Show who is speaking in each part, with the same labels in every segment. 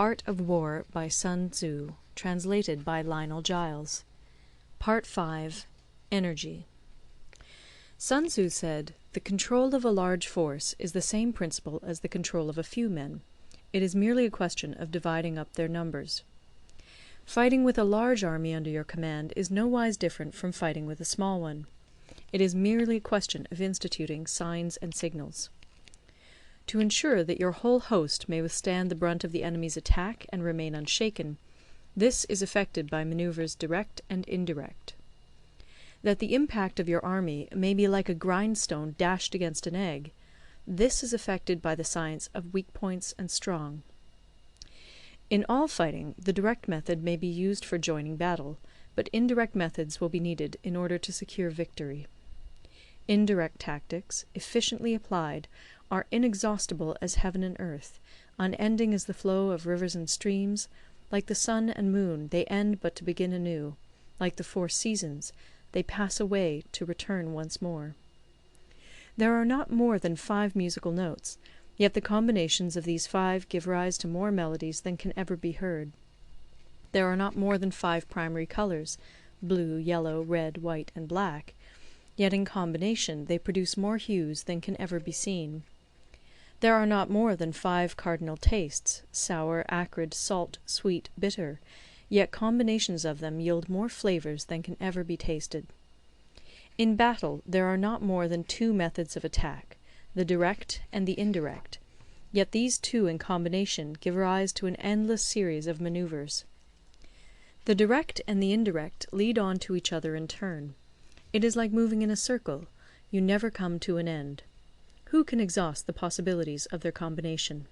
Speaker 1: Art of War by Sun Tzu, translated by Lionel Giles. Part 5. Energy. Sun Tzu said, "The control of a large force is the same principle as the control of a few men. It is merely a question of dividing up their numbers." Fighting with a large army under your command is nowise different from fighting with a small one. It is merely a question of instituting signs and signals. To ensure that your whole host may withstand the brunt of the enemy's attack and remain unshaken, this is effected by manoeuvres direct and indirect. That the impact of your army may be like a grindstone dashed against an egg, this is effected by the science of weak points and strong. In all fighting, the direct method may be used for joining battle, but indirect methods will be needed in order to secure victory. Indirect tactics, efficiently applied, are inexhaustible as heaven and earth, unending as the flow of rivers and streams. Like the sun and moon, they end but to begin anew. Like the 4 seasons, they pass away to return once more. There are not more than 5 musical notes, yet the combinations of these 5 give rise to more melodies than can ever be heard. There are not more than 5 primary colours, blue, yellow, red, white, and black, yet in combination they produce more hues than can ever be seen. There are not more than 5 cardinal tastes, sour, acrid, salt, sweet, bitter, yet combinations of them yield more flavours than can ever be tasted. In battle there are not more than 2 methods of attack, the direct and the indirect, yet these 2 in combination give rise to an endless series of manoeuvres. The direct and the indirect lead on to each other in turn. It is like moving in a circle, you never come to an end. Who can exhaust the possibilities of their combination?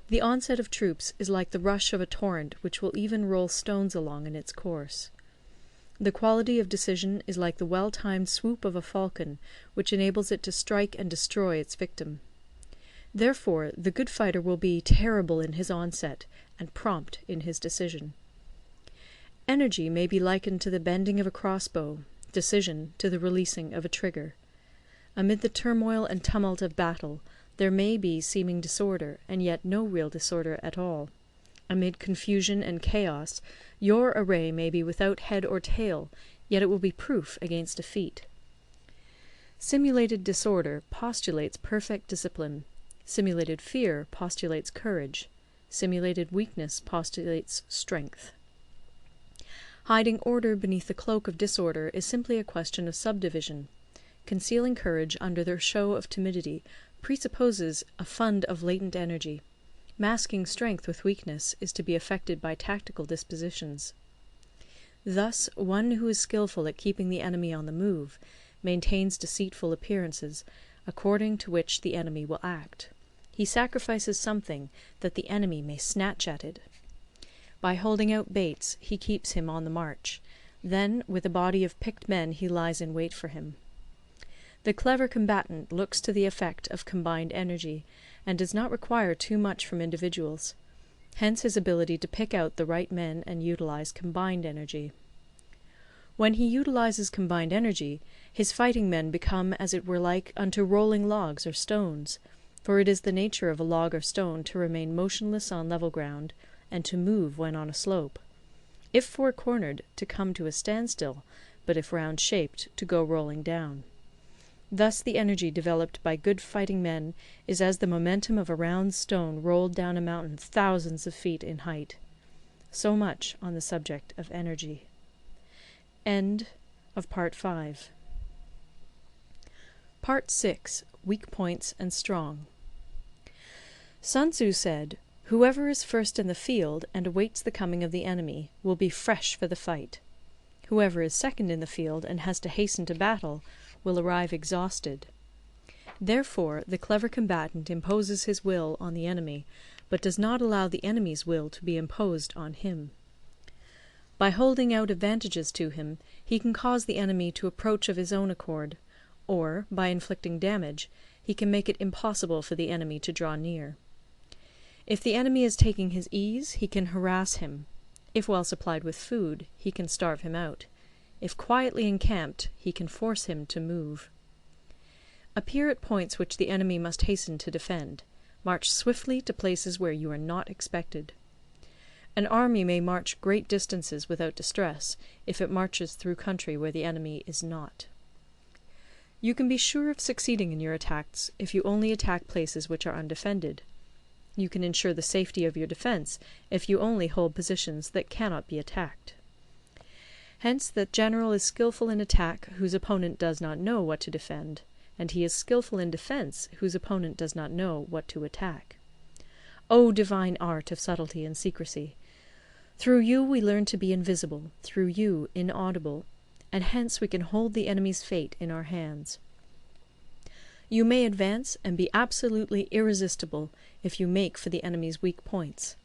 Speaker 1: The onset of troops is like the rush of a torrent which will even roll stones along in its course. The quality of decision is like the well-timed swoop of a falcon, which enables it to strike and destroy its victim. Therefore, the good fighter will be terrible in his onset, and prompt in his decision. Energy may be likened to the bending of a crossbow, decision to the releasing of a trigger. Amid the turmoil and tumult of battle, there may be seeming disorder, and yet no real disorder at all. Amid confusion and chaos, your array may be without head or tail, yet it will be proof against defeat. Simulated disorder postulates perfect discipline. Simulated fear postulates courage. Simulated weakness postulates strength. Hiding order beneath the cloak of disorder is simply a question of subdivision. Concealing courage under their show of timidity presupposes a fund of latent energy. Masking strength with weakness is to be effected by tactical dispositions. Thus, one who is skilful at keeping the enemy on the move maintains deceitful appearances, according to which the enemy will act. He sacrifices something that the enemy may snatch at it. By holding out baits, he keeps him on the march. Then, with a body of picked men, he lies in wait for him. The clever combatant looks to the effect of combined energy, and does not require too much from individuals. Hence his ability to pick out the right men and utilize combined energy. When he utilizes combined energy, his fighting men become as it were like unto rolling logs or stones, for it is the nature of a log or stone to remain motionless on level ground, and to move when on a slope. If four-cornered, to come to a standstill, but if round-shaped, to go rolling down. Thus the energy developed by good fighting men is as the momentum of a round stone rolled down a mountain thousands of feet in height. So much on the subject of energy. End of Part 5. Part 6. Weak Points and Strong. Sun Tzu said, "Whoever is first in the field and awaits the coming of the enemy will be fresh for the fight. Whoever is second in the field and has to hasten to battle will arrive exhausted." Therefore the clever combatant imposes his will on the enemy, but does not allow the enemy's will to be imposed on him. By holding out advantages to him, he can cause the enemy to approach of his own accord, or, by inflicting damage, he can make it impossible for the enemy to draw near. If the enemy is taking his ease, he can harass him. If well supplied with food, he can starve him out. If quietly encamped, he can force him to move. Appear at points which the enemy must hasten to defend. March swiftly to places where you are not expected. An army may march great distances without distress, if it marches through country where the enemy is not. You can be sure of succeeding in your attacks if you only attack places which are undefended. You can ensure the safety of your defence if you only hold positions that cannot be attacked. Hence that general is skilful in attack whose opponent does not know what to defend, and he is skilful in defence whose opponent does not know what to attack. O divine art of subtlety and secrecy! Through you we learn to be invisible, through you inaudible, and hence we can hold the enemy's fate in our hands. You may advance and be absolutely irresistible if you make for the enemy's weak points.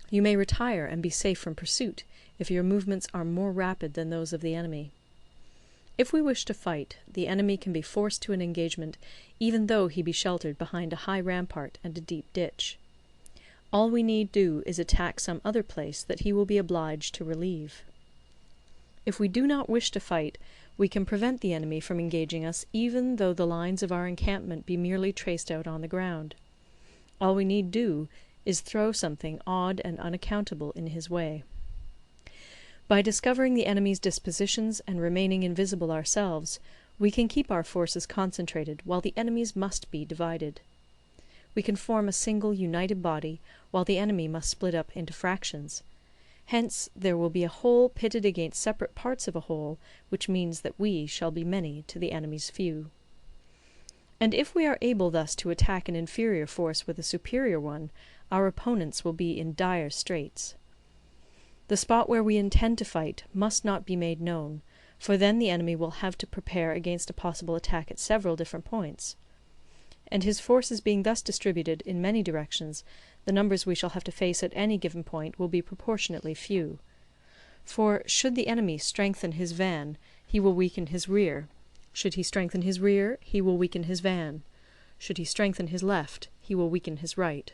Speaker 1: You may retire and be safe from pursuit if your movements are more rapid than those of the enemy. If we wish to fight, the enemy can be forced to an engagement even though he be sheltered behind a high rampart and a deep ditch. All we need do is attack some other place that he will be obliged to relieve. If we do not wish to fight, we can prevent the enemy from engaging us even though the lines of our encampment be merely traced out on the ground. All we need do is throw something odd and unaccountable in his way. By discovering the enemy's dispositions and remaining invisible ourselves, we can keep our forces concentrated while the enemy's must be divided. We can form a single united body while the enemy must split up into fractions. Hence there will be a whole pitted against separate parts of a whole, which means that we shall be many to the enemy's few. And if we are able thus to attack an inferior force with a superior one, our opponents will be in dire straits. The spot where we intend to fight must not be made known, for then the enemy will have to prepare against a possible attack at several different points. And his forces being thus distributed in many directions, the numbers we shall have to face at any given point will be proportionately few. For should the enemy strengthen his van, he will weaken his rear. Should he strengthen his rear, he will weaken his van. Should he strengthen his left, he will weaken his right.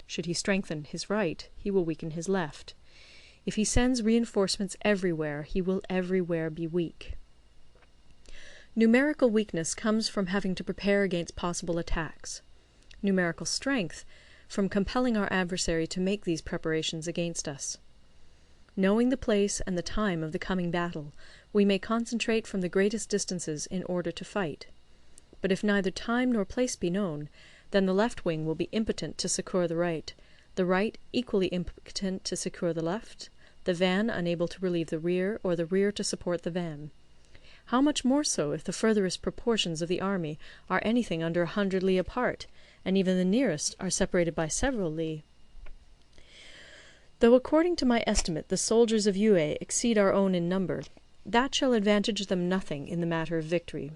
Speaker 1: Should he strengthen his right, he will weaken his left. If he sends reinforcements everywhere, he will everywhere be weak. Numerical weakness comes from having to prepare against possible attacks. Numerical strength from compelling our adversary to make these preparations against us. Knowing the place and the time of the coming battle, we may concentrate from the greatest distances in order to fight. But if neither time nor place be known, then the left wing will be impotent to succour the right equally impotent to succour the left, the van unable to relieve the rear, or the rear to support the van. How much more so if the furthest proportions of the army are anything under 100 li apart, and even the nearest are separated by several li. Though according to my estimate the soldiers of Yue exceed our own in number, that shall advantage them nothing in the matter of victory.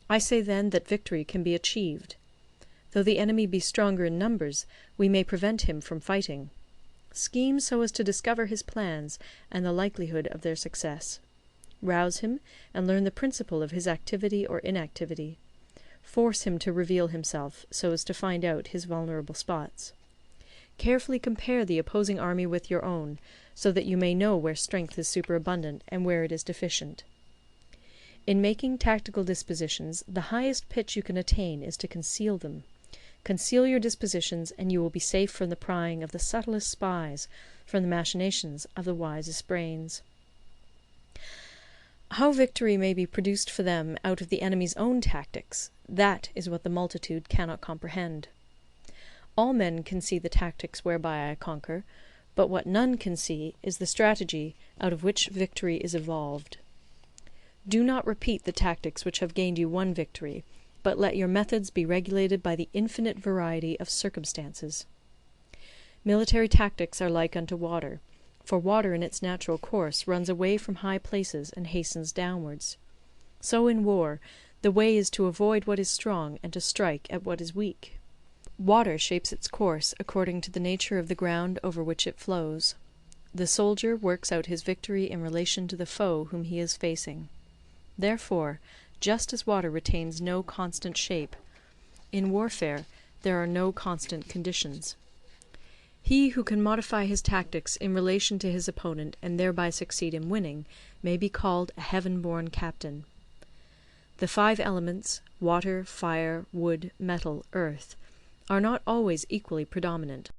Speaker 1: I say then that victory can be achieved. Though the enemy be stronger in numbers, we may prevent him from fighting. Scheme so as to discover his plans and the likelihood of their success. Rouse him, and learn the principle of his activity or inactivity. Force him to reveal himself, so as to find out his vulnerable spots. Carefully compare the opposing army with your own, so that you may know where strength is superabundant and where it is deficient. In making tactical dispositions, the highest pitch you can attain is to conceal them. Conceal your dispositions, and you will be safe from the prying of the subtlest spies, from the machinations of the wisest brains. How victory may be produced for them out of the enemy's own tactics, that is what the multitude cannot comprehend. All men can see the tactics whereby I conquer, but what none can see is the strategy out of which victory is evolved. Do not repeat the tactics which have gained you one victory, but let your methods be regulated by the infinite variety of circumstances. Military tactics are like unto water, for water in its natural course runs away from high places and hastens downwards. So in war, the way is to avoid what is strong and to strike at what is weak. Water shapes its course according to the nature of the ground over which it flows. The soldier works out his victory in relation to the foe whom he is facing. Therefore, just as water retains no constant shape, in warfare there are no constant conditions. He who can modify his tactics in relation to his opponent and thereby succeed in winning may be called a heaven-born captain. The 5 elements, water, fire, wood, metal, earth, are not always equally predominant.